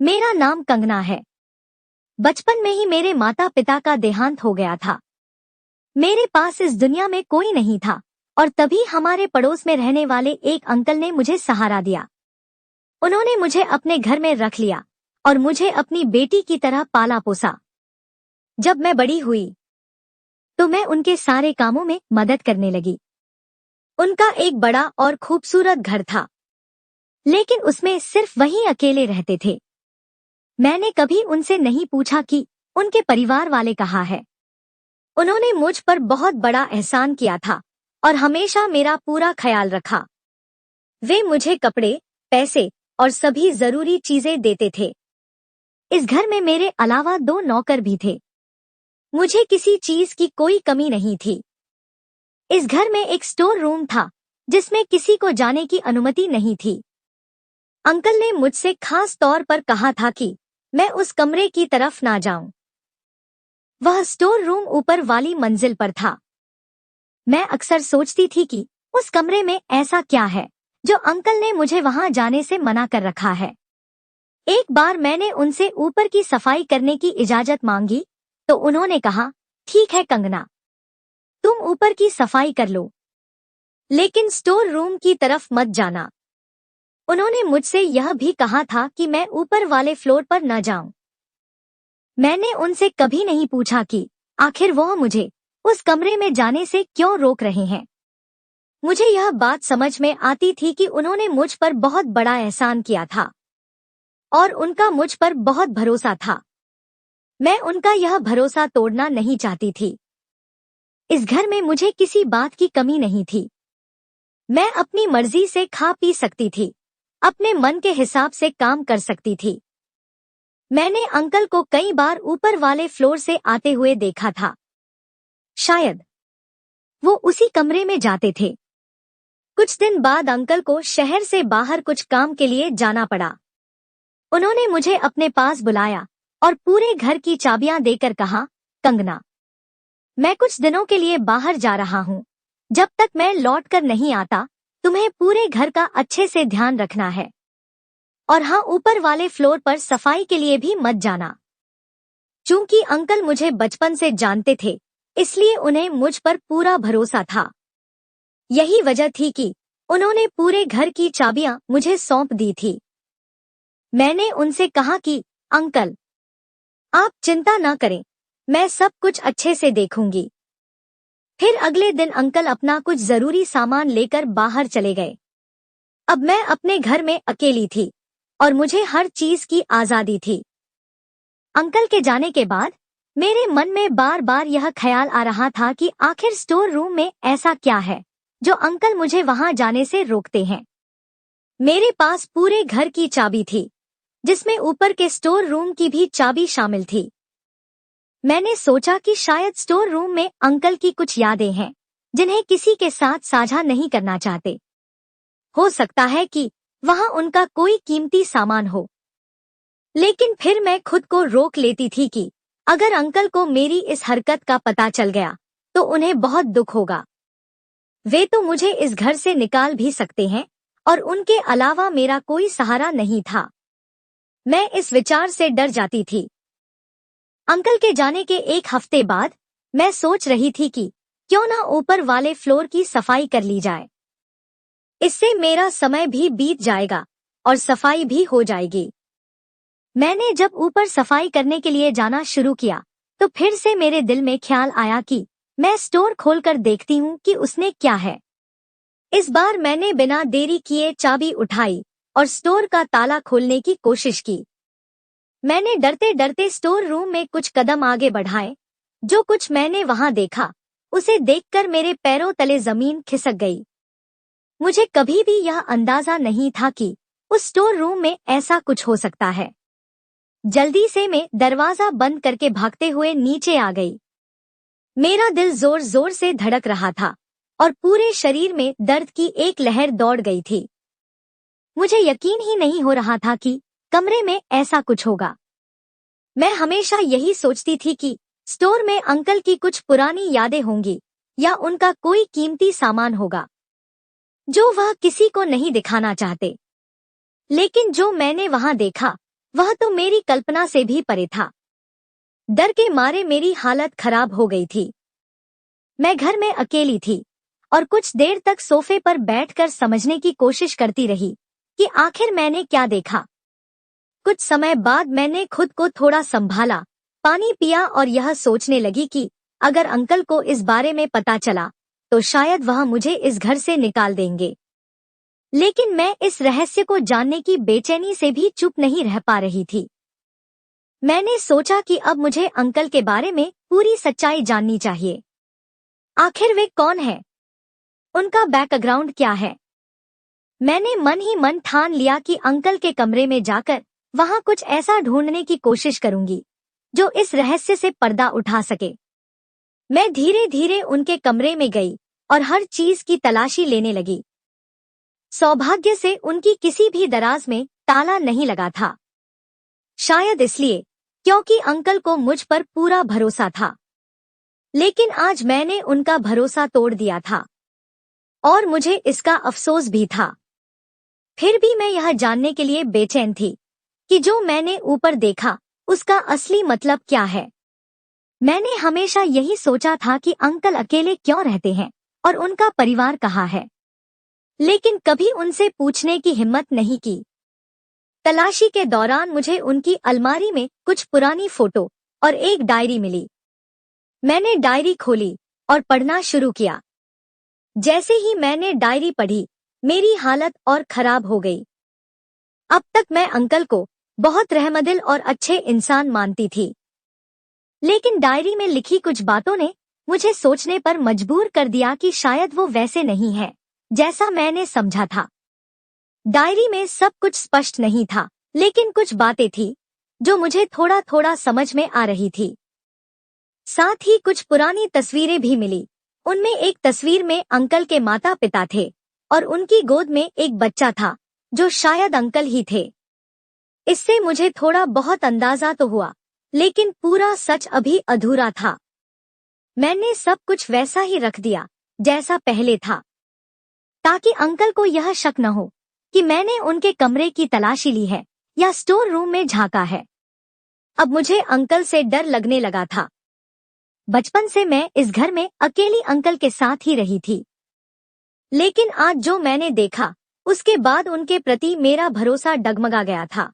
मेरा नाम कंगना है। बचपन में ही मेरे माता पिता का देहांत हो गया था। मेरे पास इस दुनिया में कोई नहीं था और तभी हमारे पड़ोस में रहने वाले एक अंकल ने मुझे सहारा दिया। उन्होंने मुझे अपने घर में रख लिया और मुझे अपनी बेटी की तरह पाला पोसा। जब मैं बड़ी हुई तो मैं उनके सारे कामों में मदद करने लगी। उनका एक बड़ा और खूबसूरत घर था, लेकिन उसमें सिर्फ वही अकेले रहते थे। मैंने कभी उनसे नहीं पूछा कि उनके परिवार वाले कहाँ है। उन्होंने मुझ पर बहुत बड़ा एहसान किया था और हमेशा मेरा पूरा ख्याल रखा। वे मुझे कपड़े, पैसे और सभी जरूरी चीजें देते थे। इस घर में मेरे अलावा 2 नौकर भी थे। मुझे किसी चीज की कोई कमी नहीं थी। इस घर में एक स्टोर रूम था जिसमें किसी को जाने की अनुमति नहीं थी। अंकल ने मुझसे खास तौर पर कहा था कि मैं उस कमरे की तरफ ना जाऊं। वह स्टोर रूम ऊपर वाली मंजिल पर था। मैं अक्सर सोचती थी कि उस कमरे में ऐसा क्या है जो अंकल ने मुझे वहां जाने से मना कर रखा है। एक बार मैंने उनसे ऊपर की सफाई करने की इजाजत मांगी तो उन्होंने कहा, ठीक है कंगना, तुम ऊपर की सफाई कर लो, लेकिन स्टोर रूम की तरफ मत जाना। उन्होंने मुझसे यह भी कहा था कि मैं ऊपर वाले फ्लोर पर न जाऊं। मैंने उनसे कभी नहीं पूछा कि आखिर वह मुझे उस कमरे में जाने से क्यों रोक रहे हैं। मुझे यह बात समझ में आती थी कि उन्होंने मुझ पर बहुत बड़ा एहसान किया था और उनका मुझ पर बहुत भरोसा था। मैं उनका यह भरोसा तोड़ना नहीं चाहती थी। इस घर में मुझे किसी बात की कमी नहीं थी। मैं अपनी मर्जी से खा पी सकती थी, अपने मन के हिसाब से काम कर सकती थी। मैंने अंकल को कई बार ऊपर वाले फ्लोर से आते हुए देखा था। शायद वो उसी कमरे में जाते थे। कुछ दिन बाद अंकल को शहर से बाहर कुछ काम के लिए जाना पड़ा। उन्होंने मुझे अपने पास बुलाया और पूरे घर की चाबियां देकर कहा, कंगना, मैं कुछ दिनों के लिए बाहर जा रहा हूँ। जब तक मैं लौट कर नहीं आता तुम्हें पूरे घर का अच्छे से ध्यान रखना है। और हाँ, ऊपर वाले फ्लोर पर सफाई के लिए भी मत जाना। चूंकि अंकल मुझे बचपन से जानते थे, इसलिए उन्हें मुझ पर पूरा भरोसा था। यही वजह थी कि उन्होंने पूरे घर की चाबियां मुझे सौंप दी थी। मैंने उनसे कहा कि अंकल, आप चिंता न करें, मैं सब कुछ अच्छे से देखूंगी। फिर अगले दिन अंकल अपना कुछ जरूरी सामान लेकर बाहर चले गए। अब मैं अपने घर में अकेली थी और मुझे हर चीज की आजादी थी। अंकल के जाने के बाद मेरे मन में बार बार यह ख्याल आ रहा था कि आखिर स्टोर रूम में ऐसा क्या है जो अंकल मुझे वहां जाने से रोकते हैं। मेरे पास पूरे घर की चाबी थी, जिसमें ऊपर के स्टोर रूम की भी चाबी शामिल थी। मैंने सोचा कि शायद स्टोर रूम में अंकल की कुछ यादें हैं जिन्हें किसी के साथ साझा नहीं करना चाहते। हो सकता है कि वहां उनका कोई कीमती सामान हो। लेकिन फिर मैं खुद को रोक लेती थी कि अगर अंकल को मेरी इस हरकत का पता चल गया तो उन्हें बहुत दुख होगा। वे तो मुझे इस घर से निकाल भी सकते हैं और उनके अलावा मेरा कोई सहारा नहीं था। मैं इस विचार से डर जाती थी। अंकल के जाने के 1 हफ्ते बाद मैं सोच रही थी कि क्यों ना ऊपर वाले फ्लोर की सफाई कर ली जाए। इससे मेरा समय भी बीत जाएगा और सफाई भी हो जाएगी। मैंने जब ऊपर सफाई करने के लिए जाना शुरू किया तो फिर से मेरे दिल में ख्याल आया कि मैं स्टोर खोलकर देखती हूँ कि उसने क्या है। इस बार मैंने बिना देरी किए चाबी उठाई और स्टोर का ताला खोलने की कोशिश की। मैंने डरते डरते स्टोर रूम में कुछ कदम आगे बढ़ाए। जो कुछ मैंने वहां देखा उसे देखकर मेरे पैरों तले जमीन खिसक गई। मुझे कभी भी यह अंदाजा नहीं था कि उस स्टोर रूम में ऐसा कुछ हो सकता है। जल्दी से मैं दरवाजा बंद करके भागते हुए नीचे आ गई। मेरा दिल जोर जोर से धड़क रहा था और पूरे शरीर में दर्द की एक लहर दौड़ गई थी। मुझे यकीन ही नहीं हो रहा था कि कमरे में ऐसा कुछ होगा। मैं हमेशा यही सोचती थी कि स्टोर में अंकल की कुछ पुरानी यादें होंगी या उनका कोई कीमती सामान होगा जो वह किसी को नहीं दिखाना चाहते। लेकिन जो मैंने वहां देखा वह तो मेरी कल्पना से भी परे था। डर के मारे मेरी हालत खराब हो गई थी। मैं घर में अकेली थी और कुछ देर तक सोफे पर बैठकर समझने की कोशिश करती रही कि आखिर मैंने क्या देखा। कुछ समय बाद मैंने खुद को थोड़ा संभाला, पानी पिया और यह सोचने लगी कि अगर अंकल को इस बारे में पता चला तो शायद वह मुझे इस घर से निकाल देंगे। लेकिन मैं इस रहस्य को जानने की बेचैनी से भी चुप नहीं रह पा रही थी। मैंने सोचा कि अब मुझे अंकल के बारे में पूरी सच्चाई जाननी चाहिए। आखिर वे कौन है? उनका बैकग्राउंड क्या है? मैंने मन ही मन ठान लिया कि अंकल के कमरे में जाकर वहां कुछ ऐसा ढूंढने की कोशिश करूंगी जो इस रहस्य से पर्दा उठा सके। मैं धीरे धीरे उनके कमरे में गई और हर चीज की तलाशी लेने लगी। सौभाग्य से उनकी किसी भी दराज में ताला नहीं लगा था। शायद इसलिए क्योंकि अंकल को मुझ पर पूरा भरोसा था। लेकिन आज मैंने उनका भरोसा तोड़ दिया था और मुझे इसका अफसोस भी था। फिर भी मैं यह जानने के लिए बेचैन थी कि जो मैंने ऊपर देखा उसका असली मतलब क्या है। मैंने हमेशा यही सोचा था कि अंकल अकेले क्यों रहते हैं और उनका परिवार कहाँ है, लेकिन कभी उनसे पूछने की हिम्मत नहीं की। तलाशी के दौरान मुझे उनकी अलमारी में कुछ पुरानी फोटो और एक डायरी मिली। मैंने डायरी खोली और पढ़ना शुरू किया। जैसे ही मैंने डायरी पढ़ी, मेरी हालत और खराब हो गई। अब तक मैं अंकल को बहुत रहमदिल और अच्छे इंसान मानती थी, लेकिन डायरी में लिखी कुछ बातों ने मुझे सोचने पर मजबूर कर दिया कि शायद वो वैसे नहीं है जैसा मैंने समझा था। डायरी में सब कुछ स्पष्ट नहीं था, लेकिन कुछ बातें थी जो मुझे थोड़ा थोड़ा समझ में आ रही थी। साथ ही कुछ पुरानी तस्वीरें भी मिली। उनमें एक तस्वीर में अंकल के माता पिता थे और उनकी गोद में एक बच्चा था जो शायद अंकल ही थे। इससे मुझे थोड़ा बहुत अंदाजा तो हुआ, लेकिन पूरा सच अभी अधूरा था। मैंने सब कुछ वैसा ही रख दिया जैसा पहले था, ताकि अंकल को यह शक न हो कि मैंने उनके कमरे की तलाशी ली है या स्टोर रूम में झांका है। अब मुझे अंकल से डर लगने लगा था। बचपन से मैं इस घर में अकेली अंकल के साथ ही रही थी, लेकिन आज जो मैंने देखा उसके बाद उनके प्रति मेरा भरोसा डगमगा गया था।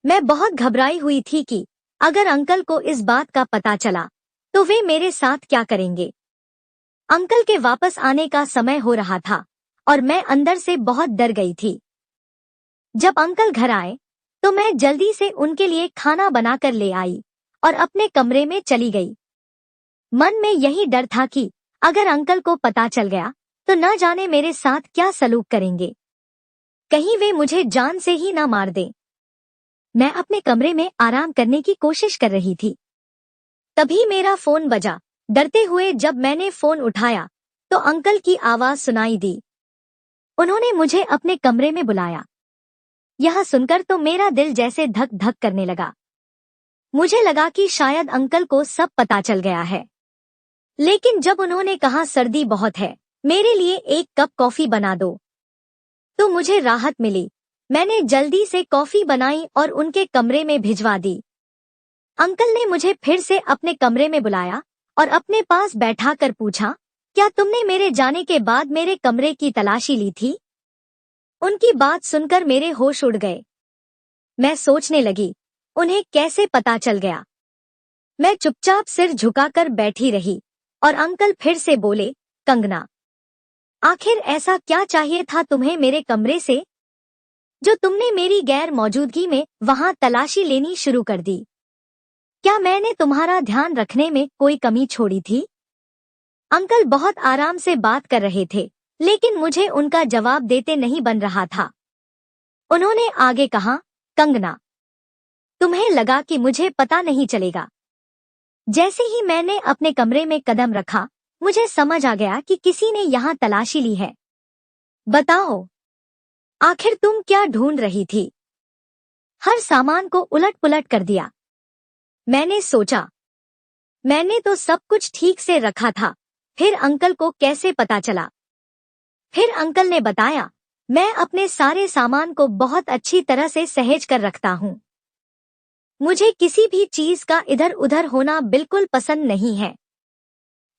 मैं बहुत घबराई हुई थी कि अगर अंकल को इस बात का पता चला तो वे मेरे साथ क्या करेंगे। अंकल के वापस आने का समय हो रहा था और मैं अंदर से बहुत डर गई थी। जब अंकल घर आए तो मैं जल्दी से उनके लिए खाना बनाकर ले आई और अपने कमरे में चली गई। मन में यही डर था कि अगर अंकल को पता चल गया तो न जाने मेरे साथ क्या सलूक करेंगे, कहीं वे मुझे जान से ही न मार दें। मैं अपने कमरे में आराम करने की कोशिश कर रही थी। तभी मेरा फोन बजा। डरते हुए जब मैंने फोन उठाया तो अंकल की आवाज सुनाई दी। उन्होंने मुझे अपने कमरे में बुलाया। यह सुनकर तो मेरा दिल जैसे धक धक करने लगा। मुझे लगा कि शायद अंकल को सब पता चल गया है। लेकिन जब उन्होंने कहा सर्दी बहुत है, मेरे लिए एक कप कॉफी बना दो, तो मुझे राहत मिली। मैंने जल्दी से कॉफी बनाई और उनके कमरे में भिजवा दी। अंकल ने मुझे फिर से अपने कमरे में बुलाया और अपने पास बैठाकर पूछा, क्या तुमने मेरे जाने के बाद मेरे कमरे की तलाशी ली थी? उनकी बात सुनकर मेरे होश उड़ गए। मैं सोचने लगी, उन्हें कैसे पता चल गया। मैं चुपचाप सिर झुकाकर बैठी रही और अंकल फिर से बोले, कंगना, आखिर ऐसा क्या चाहिए था तुम्हें मेरे कमरे से, जो तुमने मेरी गैर मौजूदगी में वहां तलाशी लेनी शुरू कर दी? क्या मैंने तुम्हारा ध्यान रखने में कोई कमी छोड़ी थी? अंकल बहुत आराम से बात कर रहे थे, लेकिन मुझे उनका जवाब देते नहीं बन रहा था। उन्होंने आगे कहा, कंगना, तुम्हें लगा कि मुझे पता नहीं चलेगा। जैसे ही मैंने अपने कमरे में कदम रखा, मुझे समझ आ गया कि किसी ने यहाँ तलाशी ली है। बताओ, आखिर तुम क्या ढूंढ रही थी? हर सामान को उलट पुलट कर दिया। मैंने सोचा, मैंने तो सब कुछ ठीक से रखा था, फिर अंकल को कैसे पता चला? फिर अंकल ने बताया, मैं अपने सारे सामान को बहुत अच्छी तरह से सहेज कर रखता हूँ। मुझे किसी भी चीज का इधर उधर होना बिल्कुल पसंद नहीं है।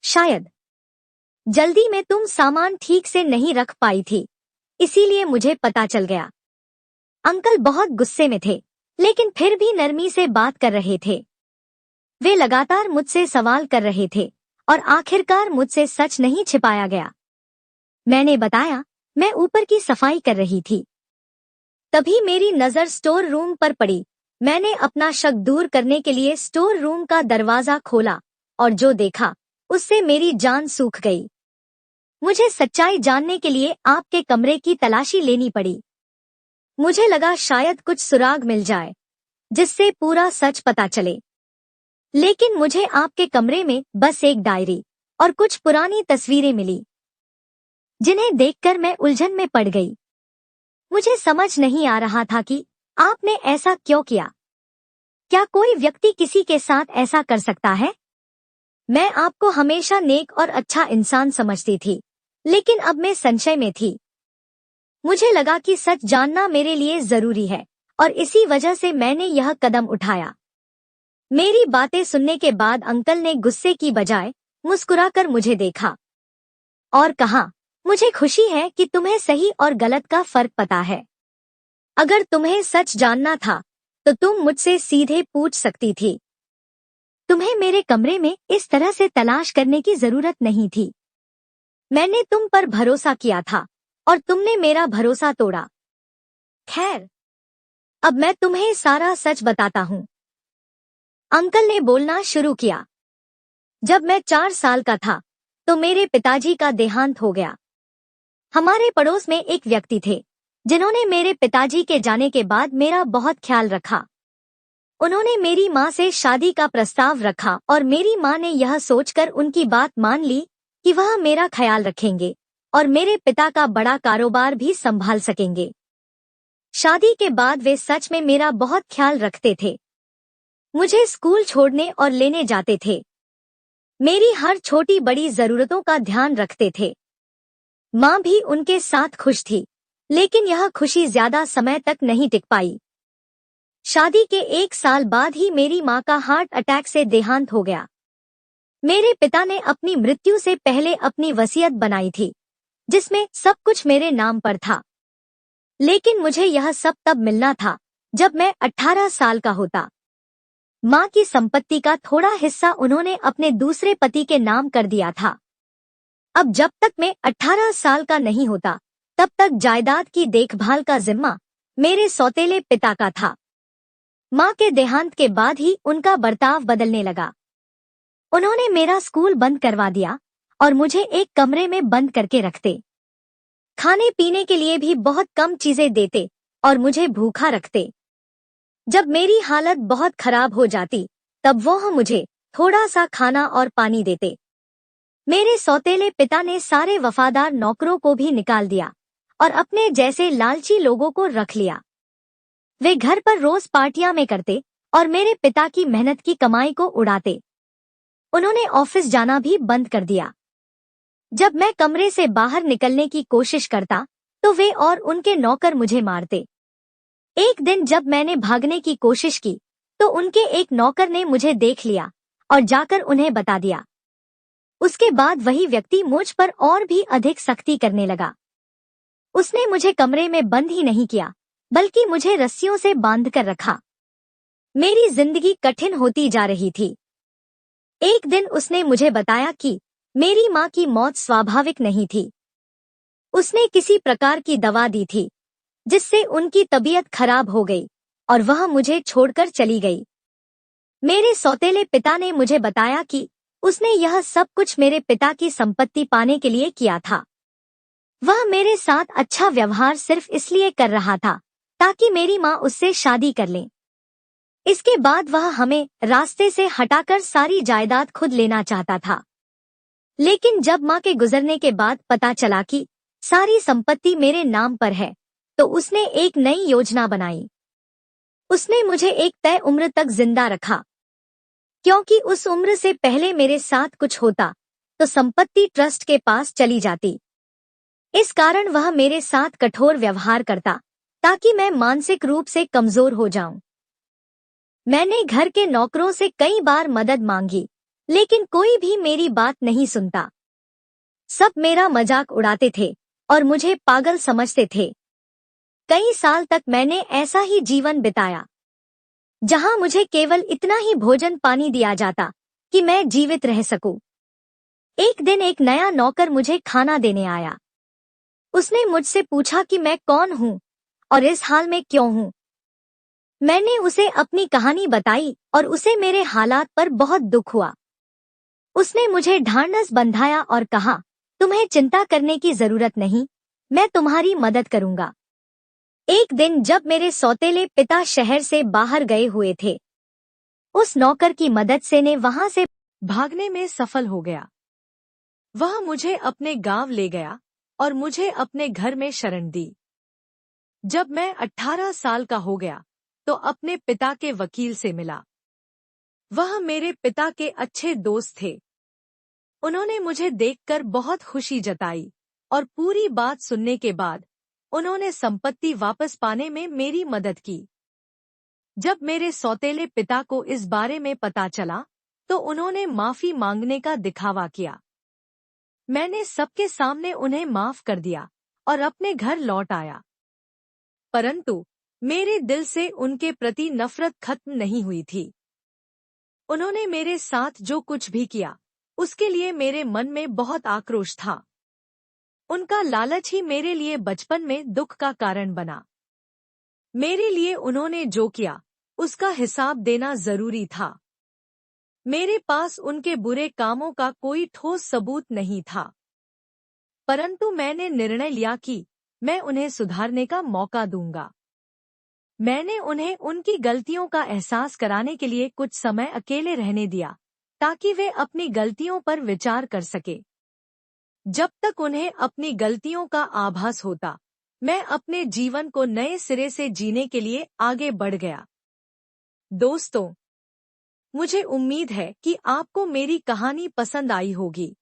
शायद जल्दी में तुम सामान ठीक से नहीं रख पाई थी, इसीलिए मुझे पता चल गया। अंकल बहुत गुस्से में थे, लेकिन फिर भी नरमी से बात कर रहे थे। वे लगातार मुझसे सवाल कर रहे थे और आखिरकार मुझसे सच नहीं छिपाया गया। मैंने बताया, मैं ऊपर की सफाई कर रही थी। तभी मेरी नजर स्टोर रूम पर पड़ी। मैंने अपना शक दूर करने के लिए स्टोर रूम का दरवाजा खोला और जो देखा उससे मेरी जान सूख गई। मुझे सच्चाई जानने के लिए आपके कमरे की तलाशी लेनी पड़ी। मुझे लगा शायद कुछ सुराग मिल जाए जिससे पूरा सच पता चले। लेकिन मुझे आपके कमरे में बस एक डायरी और कुछ पुरानी तस्वीरें मिली, जिन्हें देखकर मैं उलझन में पड़ गई। मुझे समझ नहीं आ रहा था कि आपने ऐसा क्यों किया। क्या कोई व्यक्ति किसी के साथ ऐसा कर सकता है? मैं आपको हमेशा नेक और अच्छा इंसान समझती थी, लेकिन अब मैं संशय में थी। मुझे लगा कि सच जानना मेरे लिए जरूरी है और इसी वजह से मैंने यह कदम उठाया। मेरी बातें सुनने के बाद अंकल ने गुस्से की बजाय मुस्कुराकर मुझे देखा और कहा, मुझे खुशी है कि तुम्हें सही और गलत का फर्क पता है। अगर तुम्हें सच जानना था तो तुम मुझसे सीधे पूछ सकती थी। तुम्हें मेरे कमरे में इस तरह से तलाश करने की जरूरत नहीं थी। मैंने तुम पर भरोसा किया था और तुमने मेरा भरोसा तोड़ा। खैर, अब मैं तुम्हें सारा सच बताता हूँ। अंकल ने बोलना शुरू किया। जब मैं 4 साल का था तो मेरे पिताजी का देहांत हो गया। हमारे पड़ोस में एक व्यक्ति थे जिन्होंने मेरे पिताजी के जाने के बाद मेरा बहुत ख्याल रखा। उन्होंने मेरी माँ से शादी का प्रस्ताव रखा और मेरी माँ ने यह सोचकर उनकी बात मान ली कि वह मेरा ख्याल रखेंगे और मेरे पिता का बड़ा कारोबार भी संभाल सकेंगे। शादी के बाद वे सच में मेरा बहुत ख्याल रखते थे। मुझे स्कूल छोड़ने और लेने जाते थे। मेरी हर छोटी बड़ी जरूरतों का ध्यान रखते थे। माँ भी उनके साथ खुश थी, लेकिन यह खुशी ज्यादा समय तक नहीं टिक पाई। शादी के 1 साल बाद ही मेरी माँ का हार्ट अटैक से देहांत हो गया। मेरे पिता ने अपनी मृत्यु से पहले अपनी वसीयत बनाई थी, जिसमें सब कुछ मेरे नाम पर था। लेकिन मुझे यह सब तब मिलना था जब मैं 18 साल का होता। माँ की संपत्ति का थोड़ा हिस्सा उन्होंने अपने दूसरे पति के नाम कर दिया था। अब जब तक मैं 18 साल का नहीं होता, तब तक जायदाद की देखभाल का जिम्मा मेरे सौतेले पिता का था। माँ के देहांत के बाद ही उनका बर्ताव बदलने लगा। उन्होंने मेरा स्कूल बंद करवा दिया और मुझे एक कमरे में बंद करके रखते। खाने पीने के लिए भी बहुत कम चीजें देते और मुझे भूखा रखते। जब मेरी हालत बहुत खराब हो जाती, तब वह मुझे थोड़ा सा खाना और पानी देते। मेरे सौतेले पिता ने सारे वफादार नौकरों को भी निकाल दिया और अपने जैसे लालची लोगों को रख लिया। वे घर पर रोज पार्टियां में करते और मेरे पिता की मेहनत की कमाई को उड़ाते। उन्होंने ऑफिस जाना भी बंद कर दिया। जब मैं कमरे से बाहर निकलने की कोशिश करता, तो वे और उनके नौकर मुझे मारते। एक दिन जब मैंने भागने की कोशिश की, तो उनके एक नौकर ने मुझे देख लिया और जाकर उन्हें बता दिया। उसके बाद वही व्यक्ति मुझ पर और भी अधिक सख्ती करने लगा। उसने मुझे कमरे में बंद ही नहीं किया, बल्कि मुझे रस्सियों से बांध कर रखा। मेरी जिंदगी कठिन होती जा रही थी। एक दिन उसने मुझे बताया कि मेरी माँ की मौत स्वाभाविक नहीं थी। उसने किसी प्रकार की दवा दी थी, जिससे उनकी तबीयत खराब हो गई और वह मुझे छोड़कर चली गई। मेरे सौतेले पिता ने मुझे बताया कि उसने यह सब कुछ मेरे पिता की संपत्ति पाने के लिए किया था। वह मेरे साथ अच्छा व्यवहार सिर्फ इसलिए कर रहा था ताकि मेरी माँ उससे शादी कर ले। इसके बाद वह हमें रास्ते से हटाकर सारी जायदाद खुद लेना चाहता था। लेकिन जब माँ के गुजरने के बाद पता चला कि सारी संपत्ति मेरे नाम पर है, तो उसने एक नई योजना बनाई। उसने मुझे एक तय उम्र तक जिंदा रखा, क्योंकि उस उम्र से पहले मेरे साथ कुछ होता तो संपत्ति ट्रस्ट के पास चली जाती। इस कारण वह मेरे साथ कठोर व्यवहार करता ताकि मैं मानसिक रूप से कमजोर हो जाऊं। मैंने घर के नौकरों से कई बार मदद मांगी, लेकिन कोई भी मेरी बात नहीं सुनता। सब मेरा मजाक उड़ाते थे और मुझे पागल समझते थे। कई साल तक मैंने ऐसा ही जीवन बिताया, जहां मुझे केवल इतना ही भोजन पानी दिया जाता कि मैं जीवित रह सकूं। एक दिन एक नया नौकर मुझे खाना देने आया। उसने मुझसे पूछा कि मैं कौन हूं और इस हाल में क्यों हूं। मैंने उसे अपनी कहानी बताई और उसे मेरे हालात पर बहुत दुख हुआ। उसने मुझे ढांढस बंधाया और कहा, तुम्हें चिंता करने की जरूरत नहीं, मैं तुम्हारी मदद करूंगा। एक दिन जब मेरे सौतेले पिता शहर से बाहर गए हुए थे, उस नौकर की मदद से ने वहां से भागने में सफल हो गया। वह मुझे अपने गांव ले गया और मुझे अपने घर में शरण दी। जब मैं 18 साल का हो गया तो अपने पिता के वकील से मिला। वह मेरे पिता के अच्छे दोस्त थे। उन्होंने मुझे देखकर बहुत खुशी जताई और पूरी बात सुनने के बाद उन्होंने संपत्ति वापस पाने में मेरी मदद की। जब मेरे सौतेले पिता को इस बारे में पता चला तो उन्होंने माफी मांगने का दिखावा किया। मैंने सबके सामने उन्हें माफ कर दिया और अपने घर लौट आया। परंतु मेरे दिल से उनके प्रति नफरत खत्म नहीं हुई थी। उन्होंने मेरे साथ जो कुछ भी किया उसके लिए मेरे मन में बहुत आक्रोश था। उनका लालच ही मेरे लिए बचपन में दुख का कारण बना। मेरे लिए उन्होंने जो किया उसका हिसाब देना जरूरी था। मेरे पास उनके बुरे कामों का कोई ठोस सबूत नहीं था, परंतु मैंने निर्णय लिया कि मैं उन्हें सुधारने का मौका दूंगा। मैंने उन्हें उनकी गलतियों का एहसास कराने के लिए कुछ समय अकेले रहने दिया ताकि वे अपनी गलतियों पर विचार कर सके। जब तक उन्हें अपनी गलतियों का आभास होता, मैं अपने जीवन को नए सिरे से जीने के लिए आगे बढ़ गया। दोस्तों, मुझे उम्मीद है कि आपको मेरी कहानी पसंद आई होगी।